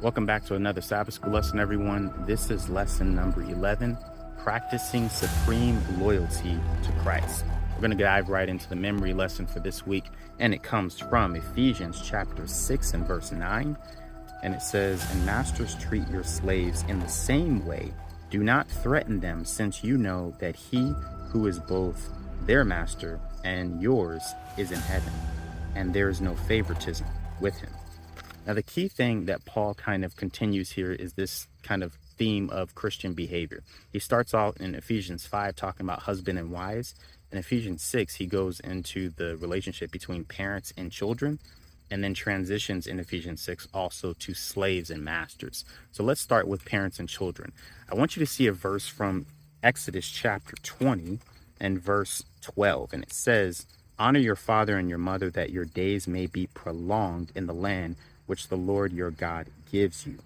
Welcome back to another Sabbath School lesson, everyone. This is lesson number 11, practicing supreme loyalty to Christ. We're going to dive right into the memory lesson for this week, and it comes from Ephesians chapter 6 and verse 9. And it says, "And masters, treat your slaves in the same way. Do not threaten them, since you know that he who is both their master and yours is in heaven, and there is no favoritism with him." Now, the key thing that Paul kind of continues here is this kind of theme of Christian behavior. He starts off in Ephesians 5 talking about husband and wives. In Ephesians 6, he goes into the relationship between parents and children, and then transitions in Ephesians 6 also to slaves and masters. So let's start with parents and children. I want you to see a verse from Exodus chapter 20 and verse 12, and it says, "Honor your father and your mother, that your days may be prolonged in the land which the Lord your God gives you."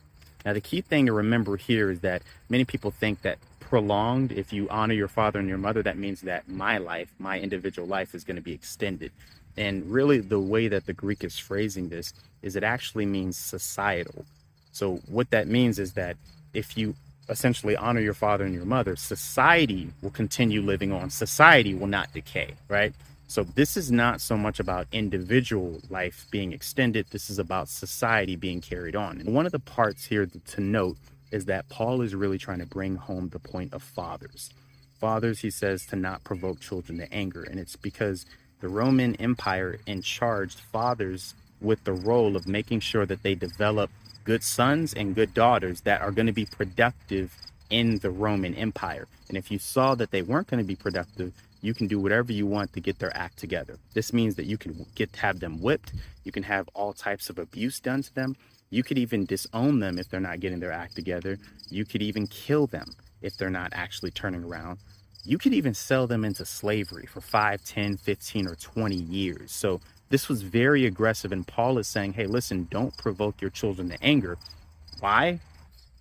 Now, the key thing to remember here is that many people think that prolonged, if you honor your father and your mother, that means that my life, my individual life, is going to be extended. And really, the way that the Greek is phrasing this is it actually means societal. So what that means is that if you essentially honor your father and your mother, society will continue living on. Society will not decay, right? So this is not so much about individual life being extended. This is about society being carried on. And one of the parts here to note is that Paul is really trying to bring home the point of fathers. Fathers, he says, to not provoke children to anger. And it's because the Roman Empire charged fathers with the role of making sure that they develop good sons and good daughters that are going to be productive in the Roman Empire. And if you saw that they weren't going to be productive, you can do whatever you want to get their act together. This means that you can have them whipped. You can have all types of abuse done to them. You could even disown them if they're not getting their act together. You could even kill them if they're not actually turning around. You could even sell them into slavery for 5, 10, 15, or 20 years. So this was very aggressive. And Paul is saying, hey, listen, don't provoke your children to anger. Why?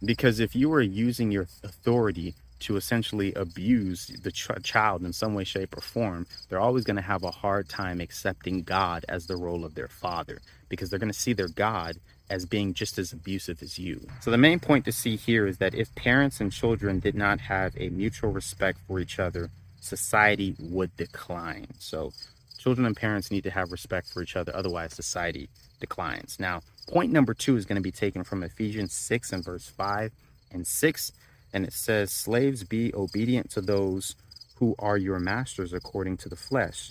Because if you are using your authority to essentially abuse the child in some way, shape, or form, they're always going to have a hard time accepting God as the role of their father, because they're going to see their God as being just as abusive as you. So the main point to see here is that if parents and children did not have a mutual respect for each other, society would decline. So children and parents need to have respect for each other, otherwise society declines. Now, point number 2 is going to be taken from Ephesians 6 and verse 5 and 6. And it says, "Slaves, be obedient to those who are your masters according to the flesh,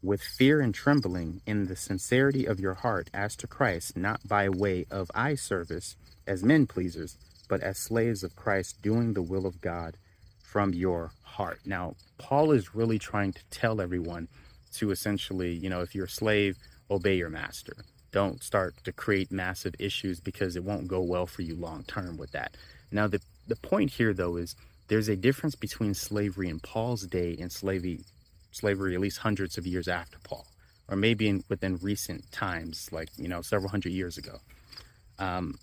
with fear and trembling, in the sincerity of your heart, as to Christ, not by way of eye service as men pleasers, but as slaves of Christ, doing the will of God from your heart." Now, Paul is really trying to tell everyone to essentially, if you're a slave, obey your master. Don't start to create massive issues, because it won't go well for you long term with that. Now, the point here, though, is there's a difference between slavery in Paul's day and slavery at least hundreds of years after Paul, or maybe within recent times, like, several hundred years ago.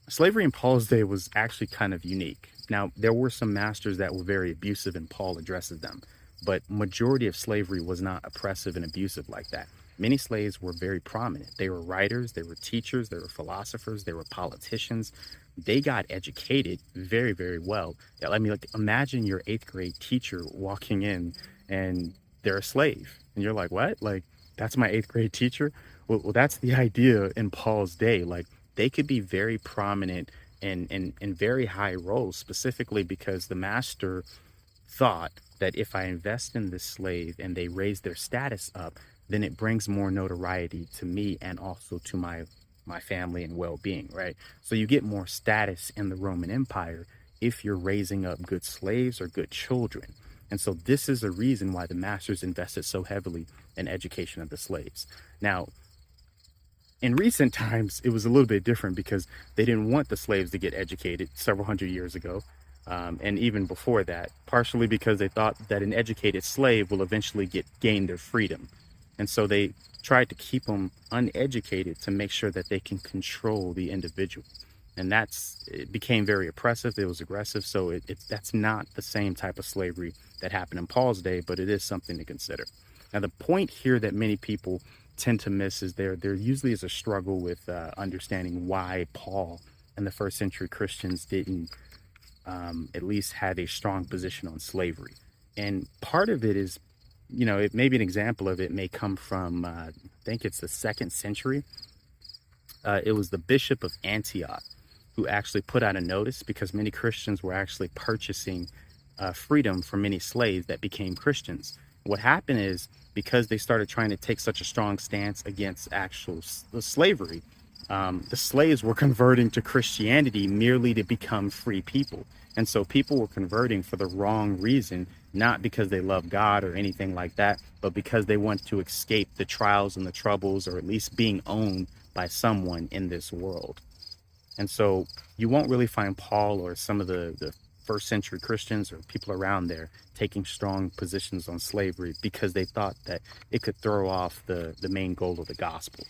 Slavery in Paul's day was actually kind of unique. Now, there were some masters that were very abusive, and Paul addresses them, but majority of slavery was not oppressive and abusive like that. Many slaves were very prominent. They were writers, they were teachers, they were philosophers, they were politicians. They got educated very, very well. I mean, imagine your 8th grade teacher walking in and they're a slave. And you're like, what? Like, that's my 8th grade teacher? Well, that's the idea in Paul's day. Like, they could be very prominent in very high roles, specifically because the master thought that if I invest in this slave and they raise their status up, then it brings more notoriety to me and also to my family and well-being, right? So you get more status in the Roman Empire if you're raising up good slaves or good children. And so this is a reason why the masters invested so heavily in education of the slaves. Now, in recent times, it was a little bit different, because they didn't want the slaves to get educated several hundred years ago. And even before that, partially because they thought that an educated slave will eventually gain their freedom. And so they tried to keep them uneducated to make sure that they can control the individual. And it became very oppressive. It was aggressive. So that's not the same type of slavery that happened in Paul's day, but it is something to consider. Now, the point here that many people tend to miss is there usually is a struggle with understanding why Paul and the first century Christians didn't at least have a strong position on slavery. And part of it is, it maybe an example of it may come from, I think it's the second century. It was the Bishop of Antioch who actually put out a notice because many Christians were actually purchasing freedom from many slaves that became Christians. What happened is, because they started trying to take such a strong stance against actual slavery, the slaves were converting to Christianity merely to become free people. And so people were converting for the wrong reason, not because they love God or anything like that, but because they want to escape the trials and the troubles, or at least being owned by someone in this world. And so you won't really find Paul or some of the first century Christians or people around there taking strong positions on slavery because they thought that it could throw off the main goal of the gospel.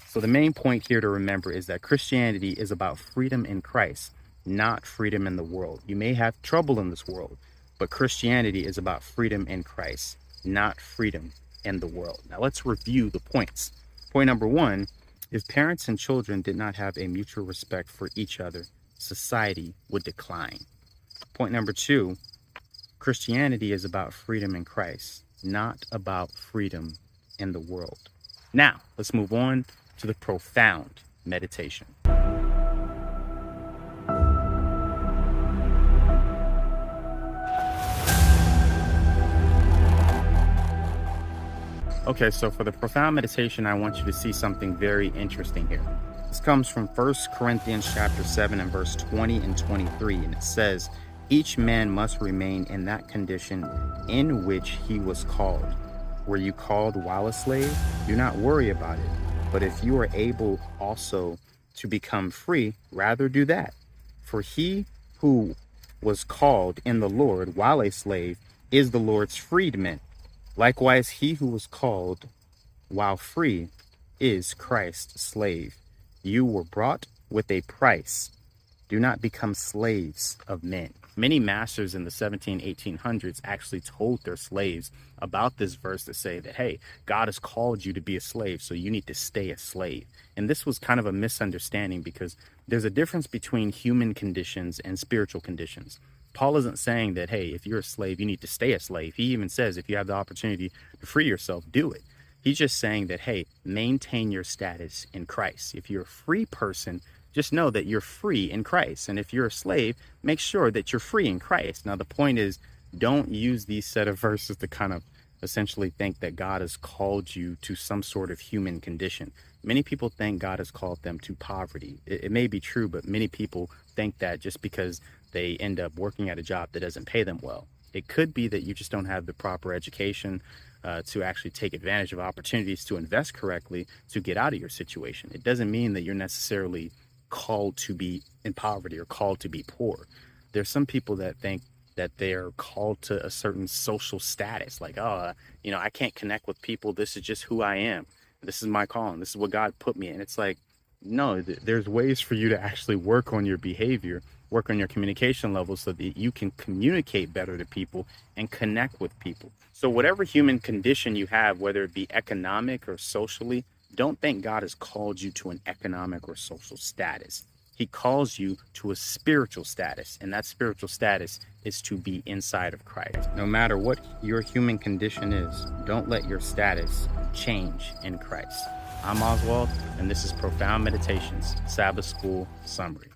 So the main point here to remember is that Christianity is about freedom in Christ, not freedom in the world. You may have trouble in this world, but Christianity is about freedom in Christ, not freedom in the world. Now let's review the points. Point number one, if parents and children did not have a mutual respect for each other, society would decline. Point number two, Christianity is about freedom in Christ, not about freedom in the world. Now, let's move on to the profound meditation. Okay, so for the profound meditation, I want you to see something very interesting here. This comes from 1 Corinthians chapter 7 and verse 20 and 23, and it says, each man must remain in that condition in which he was called. Were you called while a slave? Do not worry about it. But if you are able also to become free, rather do that. For he who was called in the Lord while a slave is the Lord's freedman. Likewise, he who was called while free is Christ's slave. You were bought with a price. Do not become slaves of men. Many masters in the 1800s actually told their slaves about this verse to say that, hey, God has called you to be a slave, so you need to stay a slave. And this was kind of a misunderstanding because there's a difference between human conditions and spiritual conditions. Paul isn't saying that, hey, if you're a slave, you need to stay a slave. He even says if you have the opportunity to free yourself, do it. He's just saying that, hey, maintain your status in Christ. If you're a free person, just know that you're free in Christ. And if you're a slave, make sure that you're free in Christ. Now, the point is, don't use these set of verses to kind of essentially think that God has called you to some sort of human condition. Many people think God has called them to poverty. It may be true, but many people think that just because they end up working at a job that doesn't pay them well. It could be that you just don't have the proper education to actually take advantage of opportunities to invest correctly to get out of your situation. It doesn't mean that you're necessarily called to be in poverty or called to be poor. There's some people that think that they're called to a certain social status, like, I can't connect with people. This is just who I am. This is my calling. This is what God put me in. It's like, no, there's ways for you to actually work on your behavior, work on your communication levels so that you can communicate better to people and connect with people. So whatever human condition you have, whether it be economic or socially, don't think God has called you to an economic or social status. He calls you to a spiritual status, and that spiritual status is to be inside of Christ. No matter what your human condition is, don't let your status change in Christ. I'm Oswald, and this is Profound Meditations, Sabbath School Summary.